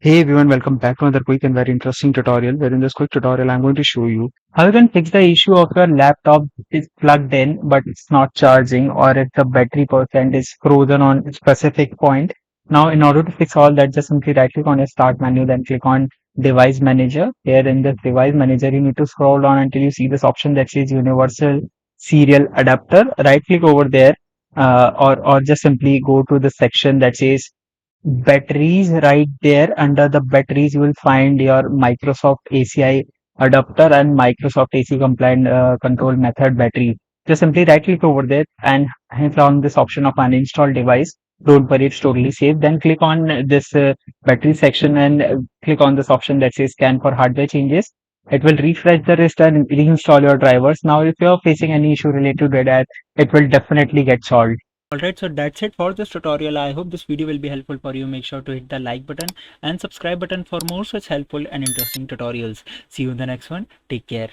Hey everyone, welcome back to another quick and very interesting tutorial where in this quick tutorial I'm going to show you how you can fix the issue of your laptop is plugged in but it's not charging or if the battery percent is frozen on a specific point. Now in order to fix all that, just simply right click on your start menu, then click on device manager. Here in this device manager you need to scroll down until you see this option that says universal serial adapter. Right click over there, or just simply go to the section that says batteries. Right there under the batteries you will find your Microsoft ACI adapter and Microsoft AC compliant control method battery. Just simply right click over there and hit on this option of uninstall device. Don't worry, it's totally safe. Then click on this battery section and click on this option that says scan for hardware changes. It will refresh the list and reinstall your drivers. Now if you're facing any issue related to that, it will definitely get solved. Alright, so that's it for this tutorial. I hope this video will be helpful for you. Make sure to hit the like button and subscribe button for more such helpful and interesting tutorials. See you in the next one. Take care.